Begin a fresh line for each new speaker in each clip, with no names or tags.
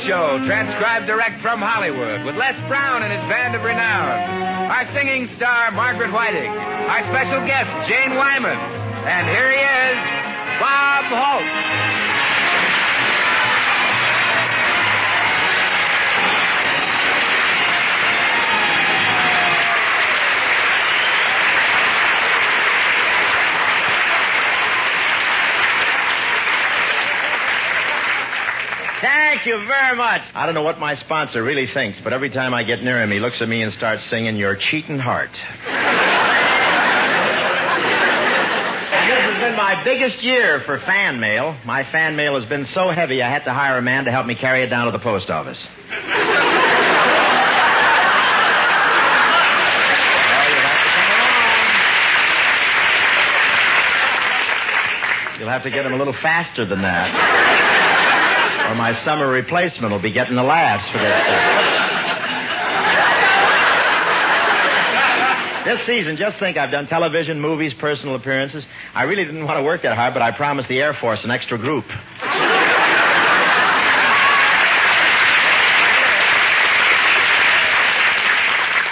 show, transcribed direct from Hollywood, with Les Brown and his band of renown. Our singing star, Margaret Whiting. Our special guest, Jane Wyman. And here he is, Bob Hope.
Thank you very much. I don't know what my sponsor really thinks, but every time I get near him, he looks at me and starts singing, "Your Cheatin' Heart." And this has been my biggest year for fan mail. My fan mail has been so heavy, I had to hire a man to help me carry it down to the post office. You'll have to get him a little faster than that. Or my summer replacement will be getting the laughs for this stuff. This season, just think, I've done television, movies, personal appearances. I really didn't want to work that hard, but I promised the Air Force an extra group.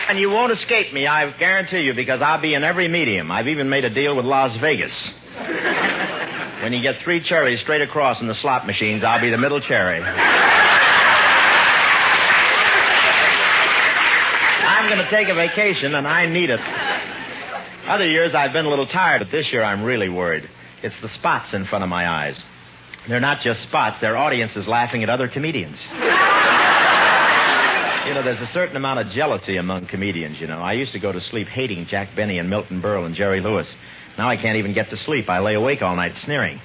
And you won't escape me, I guarantee you, because I'll be in every medium. I've even made a deal with Las Vegas. When you get 3 cherries straight across in the slot machines, I'll be the middle cherry. I'm going to take a vacation, and I need it. Other years, I've been a little tired, but this year I'm really worried. It's the spots in front of my eyes. They're not just spots. They're audiences laughing at other comedians. You know, there's a certain amount of jealousy among comedians, you know. I used to go to sleep hating Jack Benny and Milton Berle and Jerry Lewis. Now I can't even get to sleep. I lay awake all night sneering.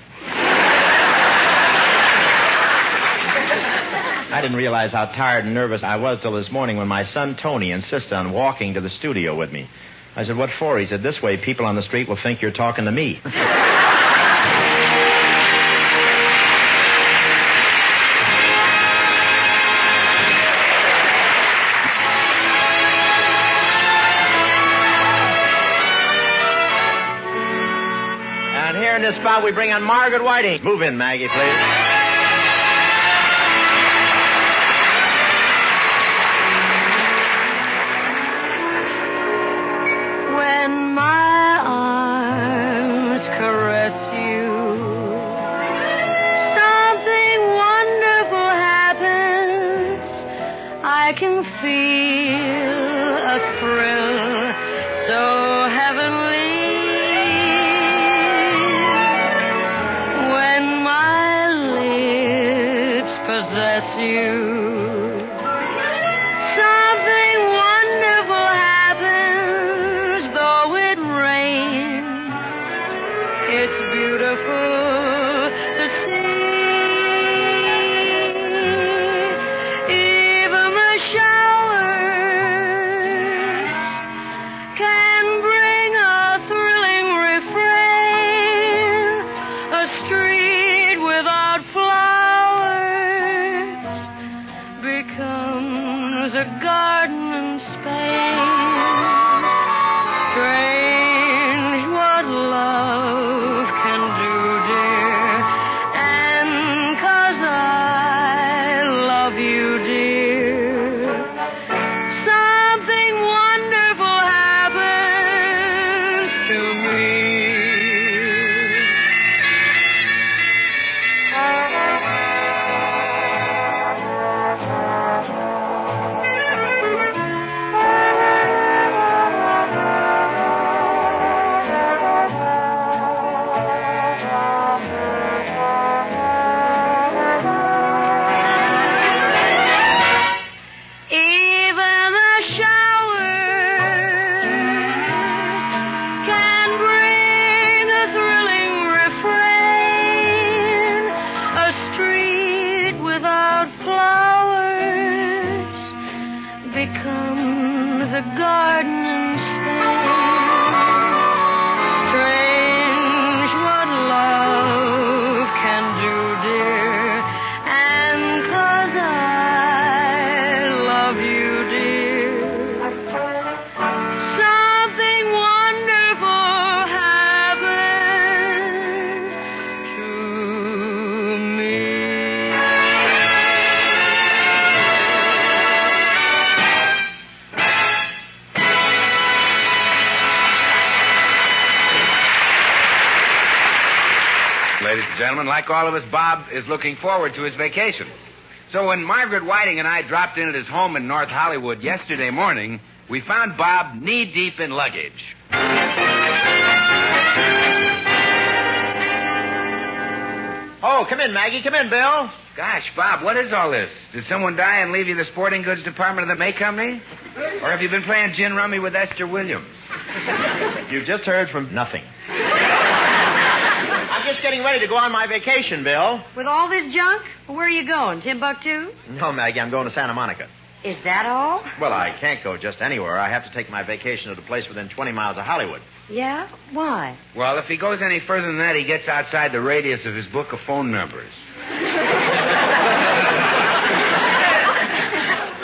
I didn't realize how tired and nervous I was till this morning when my son Tony insisted on walking to the studio with me. I said, "What for?" He said, "This way people on the street will think you're talking to me." In this spot, we bring on Margaret Whiting. Move in, Maggie, please.
When my arms caress you, something wonderful happens. I can feel a thrill so heavenly. Possess you. Something wonderful happens, though it rains. It's beautiful to see. Even the showers can bring a thrilling refrain. A street without flowers
ladies and gentlemen. Like all of us, Bob is looking forward to his vacation. So when Margaret Whiting and I dropped in at his home in North Hollywood yesterday morning, we found Bob knee-deep in luggage.
Oh, come in, Maggie. Come in, Bill.
Gosh, Bob, what is all this? Did someone die and leave you the sporting goods department of the May Company? Or have you been playing gin rummy with Esther Williams?
You've just heard from nothing. I'm just getting ready to go on my vacation, Bill.
With all this junk? Where are you going? Timbuktu?
No, Maggie, I'm going to Santa Monica.
Is that all?
Well, I can't go just anywhere. I have to take my vacation at a place within 20 miles of Hollywood.
Yeah? Why?
Well, if he goes any further than that, he gets outside the radius of his book of phone numbers.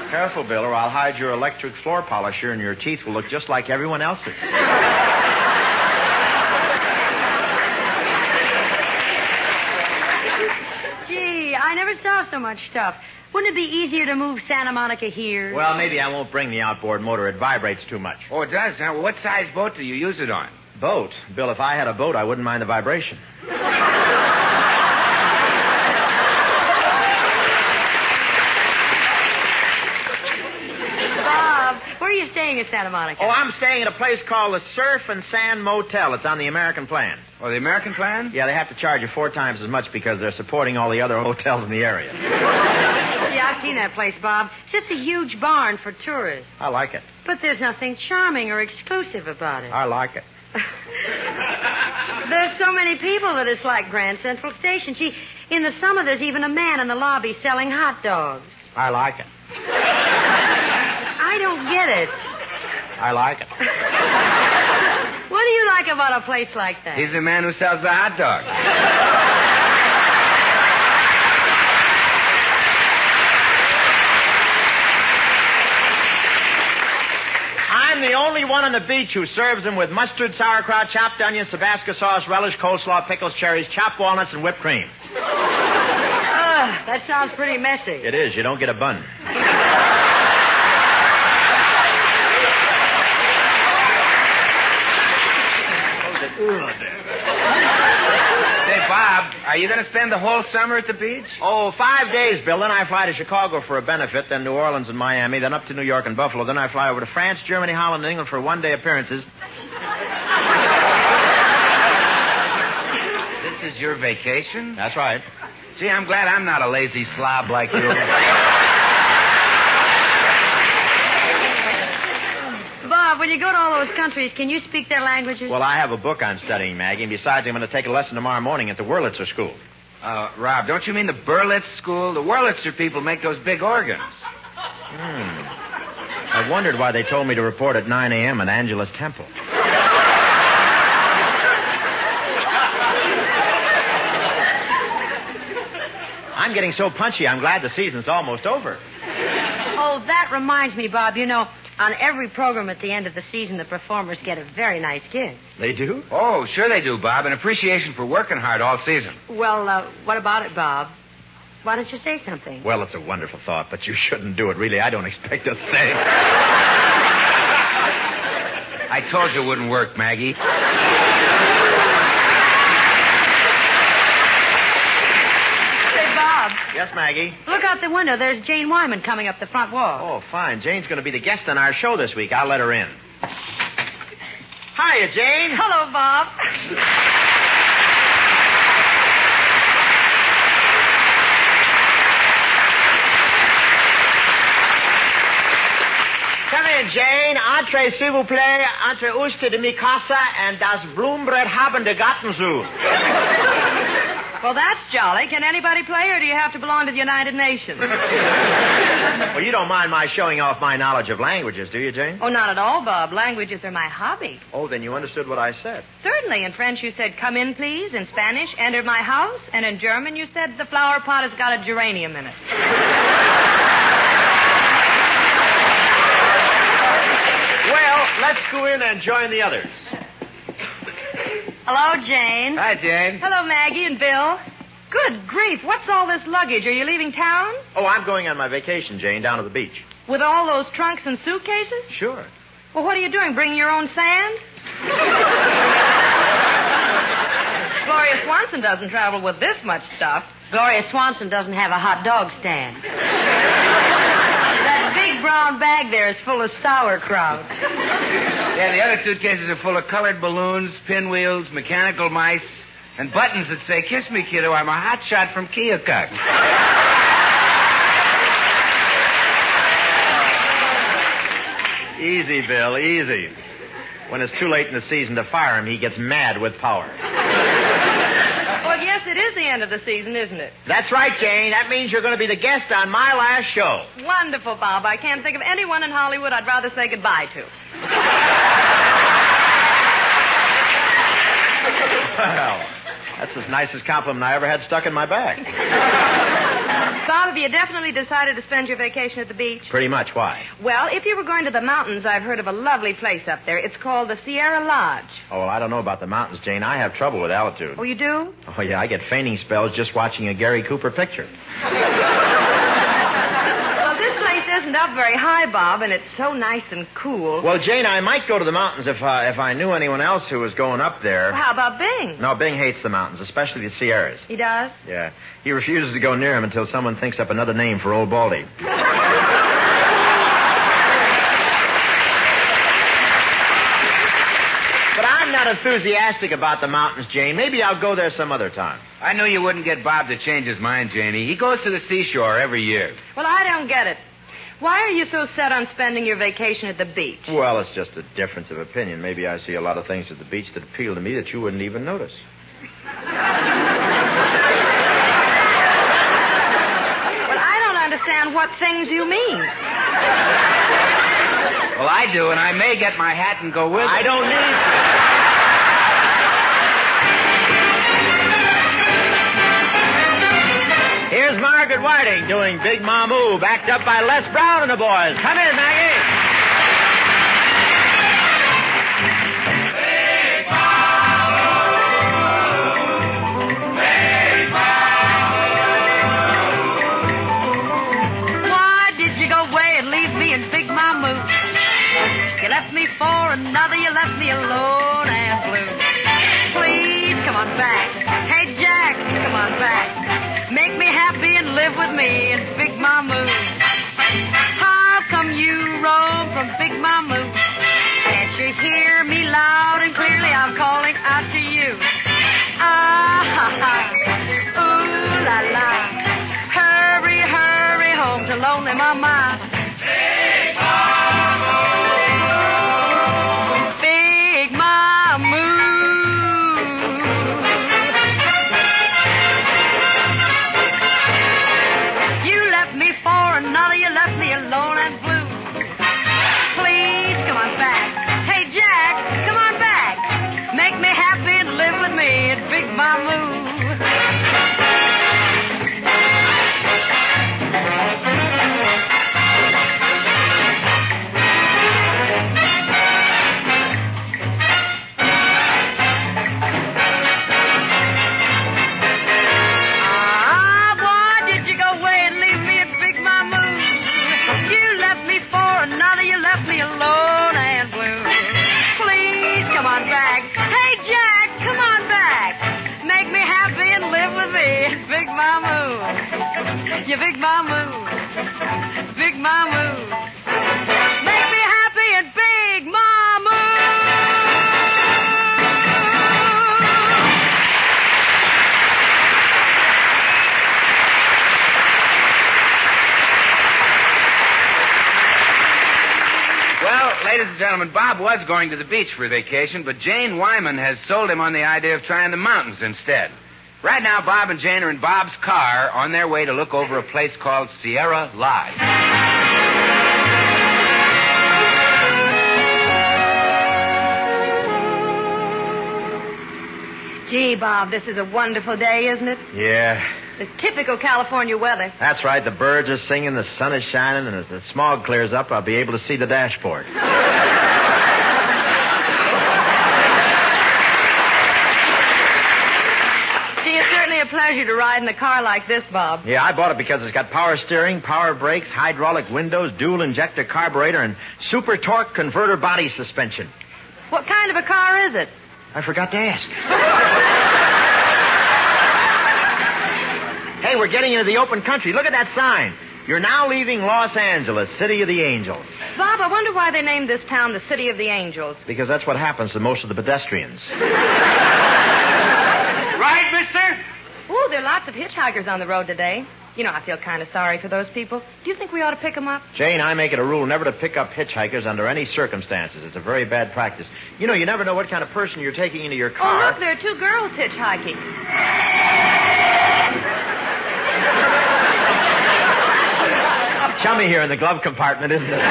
Careful, Bill, or I'll hide your electric floor polisher and your teeth will look just like everyone else's.
Gee, I never saw so much stuff. Wouldn't it be easier to move Santa Monica here?
Well, maybe I won't bring the outboard motor. It vibrates too much.
Oh, it does? Now, what size boat do you use it on?
Boat? Bill, if I had a boat, I wouldn't mind the vibration.
Bob, where are you staying in Santa Monica?
Oh, I'm staying at a place called the Surf and Sand Motel. It's on the American plan.
Oh, the American plan?
Yeah, they have to charge you 4 times as much because they're supporting all the other hotels in the area.
Gee, I've seen that place, Bob. It's just a huge barn for tourists.
I like it.
But there's nothing charming or exclusive about it.
I like it.
There's so many people that it's like Grand Central Station. Gee, in the summer there's even a man in the lobby selling hot dogs.
I like it.
I don't get it.
I like it.
What do you like about a place like that?
He's the man who sells the hot dog.
I'm the only one on the beach who serves them with mustard, sauerkraut, chopped onions, Tabasco sauce, relish, coleslaw, pickles, cherries, chopped walnuts, and whipped cream.
That sounds pretty messy.
It is. You don't get a bun.
Say, Bob, are you going to spend the whole summer at the beach?
Oh, 5 days, Bill. Then I fly to Chicago for a benefit, then New Orleans and Miami, then up to New York and Buffalo. Then I fly over to France, Germany, Holland, and England for one-day appearances.
This is your vacation?
That's right.
Gee, I'm glad I'm not a lazy slob like you.
Bob, when you go to all those countries, can you speak their languages?
Well, I have a book I'm studying, Maggie, and besides, I'm going to take a lesson tomorrow morning at the Wurlitzer School.
Rob, don't you mean the Berlitz School? The Wurlitzer people make those big organs.
I wondered why they told me to report at 9 a.m. at Angela's Temple. I'm getting so punchy, I'm glad the season's almost over.
Oh, that reminds me, Bob. You know, on every program at the end of the season, the performers get a very nice gift.
They do?
Oh, sure they do, Bob. An appreciation for working hard all season.
Well, what about it, Bob? Why don't you say something?
Well, it's a wonderful thought, but you shouldn't do it. Really, I don't expect a thing.
I told you it wouldn't work, Maggie.
Yes, Maggie?
Look out the window. There's Jane Wyman coming up the front wall.
Oh, fine. Jane's going to be the guest on our show this week. I'll let her in. Hiya, Jane.
Hello, Bob.
Come in, Jane. Entree, s'il vous plaît. Entre usted de mi casa and das Blumenbrett habende Gartensuch.
Well, that's jolly. Can anybody play, or do you have to belong to the United Nations?
Well, you don't mind my showing off my knowledge of languages, do you, Jane?
Oh, not at all, Bob. Languages are my hobby.
Oh, then you understood what I said.
Certainly. In French, you said, come in, please. In Spanish, enter my house. And in German, you said, the flower pot has got a geranium in it.
Well, let's go in and join the others.
Hello, Jane.
Hi, Jane.
Hello, Maggie and Bill. Good grief. What's all this luggage? Are you leaving town?
Oh, I'm going on my vacation, Jane, down to the beach.
With all those trunks and suitcases?
Sure.
Well, what are you doing? Bringing your own sand? Gloria,
Gloria Swanson doesn't travel with this much stuff.
Gloria Swanson doesn't have a hot dog stand. That big brown bag there is full of sauerkraut.
Yeah, the other suitcases are full of colored balloons, pinwheels, mechanical mice, and buttons that say, "Kiss me, kiddo, I'm a hot shot from Keokuk."
Easy, Bill, easy. When it's too late in the season to fire him, he gets mad with power.
Well, yes, it is the end of the season, isn't it?
That's right, Jane. That means you're going to be the guest on my last show.
Wonderful, Bob. I can't think of anyone in Hollywood I'd rather say goodbye to.
Well, that's the nicest compliment I ever had stuck in my back.
Bob, have you definitely decided to spend your vacation at the beach?
Pretty much. Why?
Well, if you were going to the mountains, I've heard of a lovely place up there. It's called the Sierra Lodge.
Oh, well, I don't know about the mountains, Jane. I have trouble with altitude.
Oh, you do?
Oh, yeah, I get fainting spells just watching a Gary Cooper picture.
Well, this place isn't up very high, Bob, and it's so nice and cool.
Well, Jane, I might go to the mountains if I knew anyone else who was going up there.
Well, how about Bing?
No, Bing hates the mountains, especially the Sierras.
He does?
Yeah. He refuses to go near him until someone thinks up another name for old Baldy. But I'm not enthusiastic about the mountains, Jane. Maybe I'll go there some other time.
I knew you wouldn't get Bob to change his mind, Janie. He goes to the seashore every year.
Well, I don't get it. Why are you so set on spending your vacation at the beach?
Well, it's just a difference of opinion. Maybe I see a lot of things at the beach that appeal to me that you wouldn't even notice.
Understand what things you mean.
Well, I do, and I may get my hat and go with it.
I don't need to. Here's Margaret Whiting doing Big Mamou, backed up by Les Brown and the boys. Come in, Maggie.
For another, you left me alone and blue. Please, come on back. Hey, Jack, come on back. Make me happy and live with me in Big Mamou. How come you roam from Big Mamou? Can't you hear me loud and clearly? I'm calling out to you. Ah, ha, ha. Ooh, la, la. Hurry, hurry home to lonely mama. Big Mamou. Another, you left me alone and blue. Please, come on back. Hey, Jack, come on back. Make me happy and live with me at Big Mamou. You Big Mamou, Big Mamou, make me happy and Big Mamou.
Well, ladies and gentlemen, Bob was going to the beach for vacation, but Jane Wyman has sold him on the idea of trying the mountains instead. Right now, Bob and Jane are in Bob's car on their way to look over a place called Sierra Lodge.
Gee, Bob, this is a wonderful day, isn't it?
Yeah.
The typical California weather.
That's right. The birds are singing, the sun is shining, and if the smog clears up, I'll be able to see the dashboard.
A pleasure to ride in a car like this, Bob.
Yeah, I bought it because it's got power steering, power brakes, hydraulic windows, dual injector carburetor, and super torque converter body suspension.
What kind of a car is it?
I forgot to ask. Hey, we're getting into the open country. Look at that sign. You're now leaving Los Angeles, City of the Angels.
Bob, I wonder why they named this town the City of the Angels.
Because that's what happens to most of the pedestrians.
Right, mister?
Ooh, there are lots of hitchhikers on the road today. You know, I feel kind of sorry for those people. Do you think we ought to pick them up?
Jane, I make it a rule never to pick up hitchhikers under any circumstances. It's a very bad practice. You know, you never know what kind of person you're taking into your
Oh,
car.
look, there are two girls hitchhiking.
Chummy here in the glove compartment, isn't it? I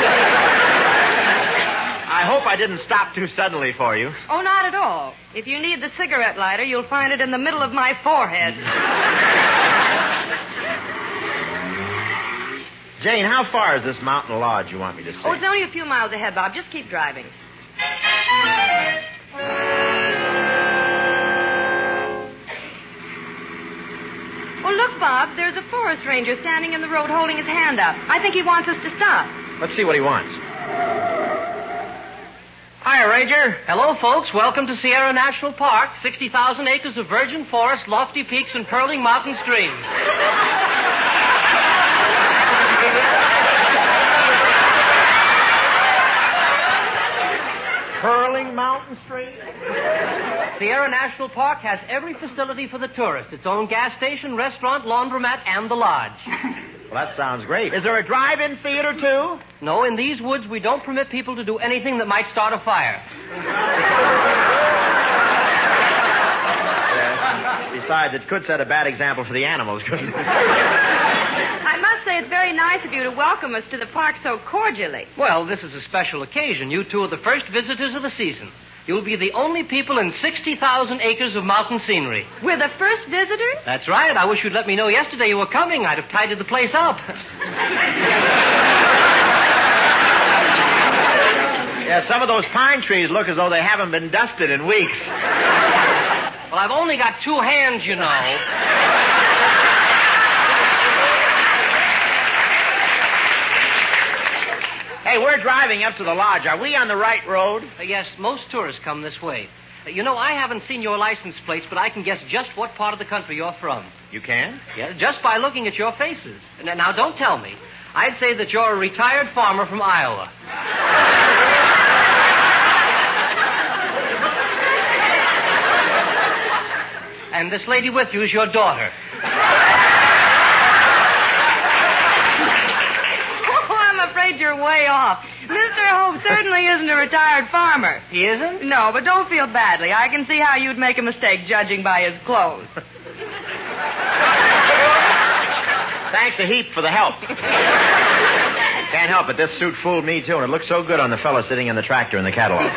hope I didn't stop too suddenly for you.
Oh, not at all. If you need the cigarette lighter, you'll find it in the middle of my forehead.
Jane, how far is this mountain lodge you want me to see?
Oh, it's only a few miles ahead, Bob. Just keep driving. Oh, look, Bob. There's a forest ranger standing in the road holding his hand up. I think he wants us to stop.
Let's see what he wants. Hiya, Ranger.
Hello, folks. Welcome to Sierra National Park. 60,000 acres of virgin forest, lofty peaks, and purling mountain streams.
Purling mountain streams?
Sierra National Park has every facility for the tourist. Its own gas station, restaurant, laundromat, and the lodge.
Well, that sounds great. Is there a drive-in theater, too?
No, in these woods, we don't permit people to do anything that might start a fire.
Yes. Besides, it could set a bad example for the animals, couldn't it?
I must say it's very nice of you to welcome us to the park so cordially.
Well, this is a special occasion. You two are the first visitors of the season. You'll be the only people in 60,000 acres of mountain scenery.
We're the first visitors?
That's right. I wish you'd let me know yesterday you were coming. I'd have tidied the place up.
Yeah, some of those pine trees look as though they haven't been dusted in weeks.
Well, I've only got two hands, you know.
Hey, we're driving up to the lodge. Are we on the right road?
Yes, most tourists come this way. You know, I haven't seen your license plates, but I can guess just what part of the country you're from.
You can?
Yeah, just by looking at your faces. Now, don't tell me. I'd say that you're a retired farmer from Iowa. And this lady with you is your daughter.
I'm afraid you're way off. Mr. Hope certainly isn't a retired farmer.
He isn't?
No, but don't feel badly. I can see how you'd make a mistake judging by his clothes.
Thanks a heap for the help. Can't help it. This suit fooled me, too, and it looked so good on the fellow sitting in the tractor in the catalog.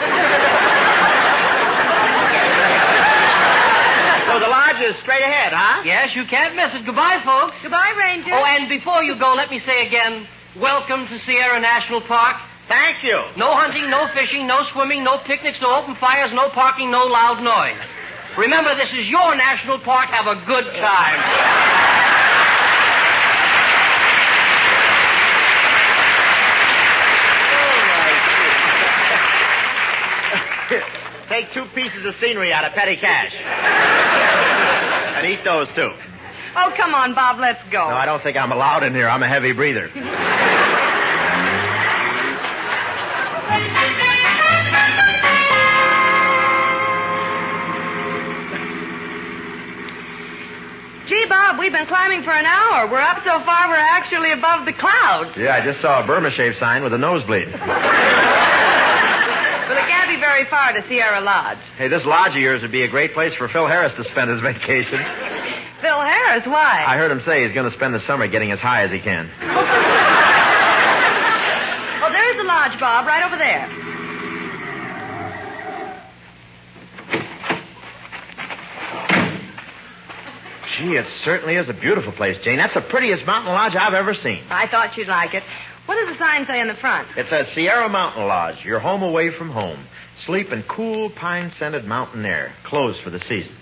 So the lodge is straight ahead, huh?
Yes, you can't miss it. Goodbye, folks.
Goodbye, Ranger.
Oh, and before you go, let me say again, welcome to Sierra National Park.
Thank you.
No hunting, no fishing, no swimming, no picnics, no open fires, no parking, no loud noise. Remember, this is your national park. Have a good time.
Take 2 pieces of scenery out of petty cash. And eat those, too.
Oh, come on, Bob, let's go.
No, I don't think I'm allowed in here. I'm a heavy breather.
Gee, Bob, we've been climbing for an hour. We're up so far we're actually above the clouds.
Yeah, I just saw a Burma shave sign with a nosebleed.
Well, it can't be very far to Sierra Lodge.
Hey, this lodge of yours would be a great place for Phil Harris to spend his vacation.
Phil Harris, why?
I heard him say he's going to spend the summer getting as high as he can.
Oh, there's the lodge, Bob, right over there.
Gee, it certainly is a beautiful place, Jane. That's the prettiest mountain lodge I've ever seen.
I thought you'd like it. What does the sign say in the front?
It says Sierra Mountain Lodge, your home away from home. Sleep in cool, pine-scented mountain air. Closed for the season.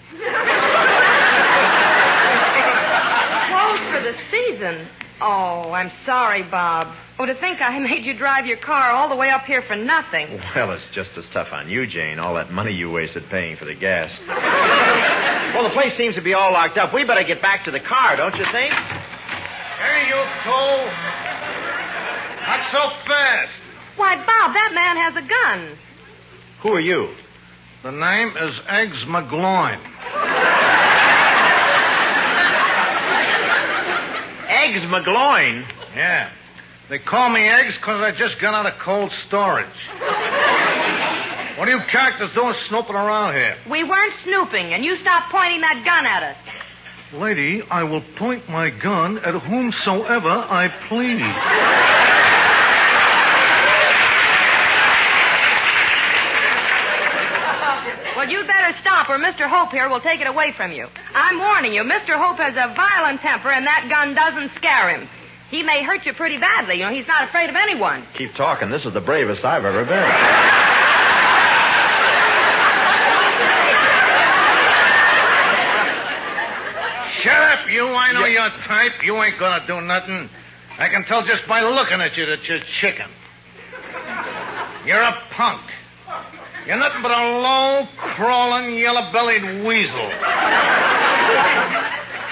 Closed for the season? Oh, I'm sorry, Bob. Oh, to think I made you drive your car all the way up here for nothing.
Well, it's just as tough on you, Jane. All that money you wasted paying for the gas. Well, the place seems to be all locked up. We better get back to the car, don't you think?
Here you go. Not so fast.
Why, Bob, that man has a gun.
Who are you?
The name is Eggs McGloin.
Eggs McGloin?
Yeah. They call me Eggs because I just got out of cold storage. What are you characters doing snooping around here?
We weren't snooping, and you stopped pointing that gun at us.
Lady, I will point my gun at whomsoever I please.
Well, you'd better stop, or Mr. Hope here will take it away from you. I'm warning you, Mr. Hope has a violent temper, and that gun doesn't scare him. He may hurt you pretty badly. You know, he's not afraid of anyone.
Keep talking. This is the bravest I've ever been.
Shut up, you. I know your type. You ain't gonna do nothing. I can tell just by looking at you that you're chicken. You're a punk. You're nothing but a low, crawling, yellow-bellied weasel.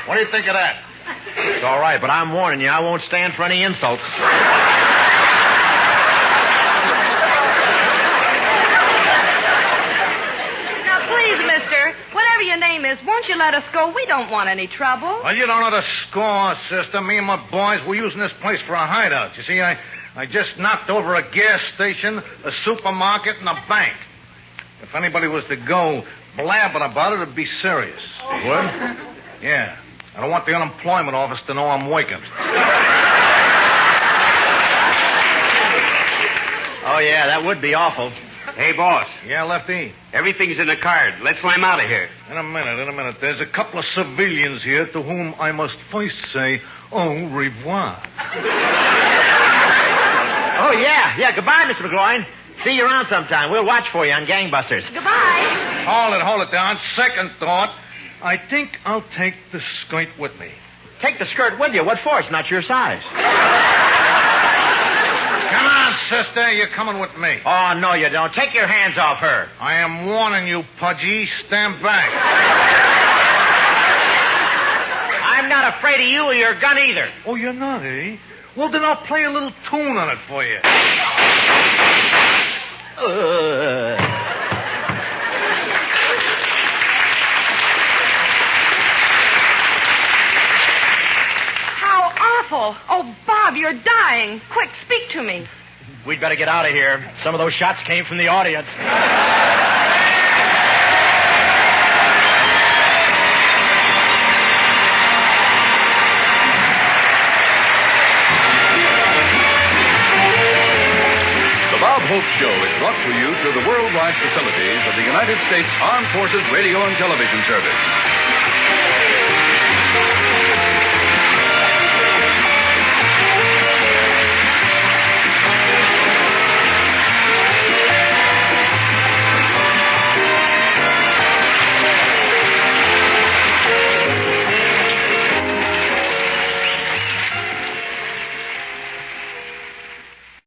What do you think of that?
It's all right, but I'm warning you, I won't stand for any insults.
Now, please, mister, whatever your name is, won't you let us go? We don't want any trouble.
Well, you don't know the score, sister. Me and my boys, we're using this place for a hideout. You see, I just knocked over a gas station, a supermarket, and a bank. If anybody was to go blabbing about it, it'd be serious.
You would?
Yeah. I don't want the unemployment office to know I'm working.
Oh, yeah, that would be awful.
Hey, boss.
Yeah, Lefty?
Everything's in the card. Let's climb out of here.
In a minute. There's a couple of civilians here to whom I must first say au revoir.
Oh, yeah. Goodbye, Mr. McGloin. See you around sometime. We'll watch for you on Gangbusters.
Goodbye.
Hold it down. Second thought, I think I'll take the skirt with me.
Take the skirt with you. What for? It's not your size.
Come on, sister. You're coming with me.
Oh, no, you don't. Take your hands off her.
I am warning you, Pudgy. Stand back.
I'm not afraid of you or your gun either.
Oh, you're not, eh? Well, then I'll play a little tune on it for you.
How awful. Oh, Bob, you're dying. Quick, speak to me.
We'd better get out of here. Some of those shots came from the audience.
The Bob Hope Show is brought to you through the worldwide facilities of the United States Armed Forces Radio and Television Service.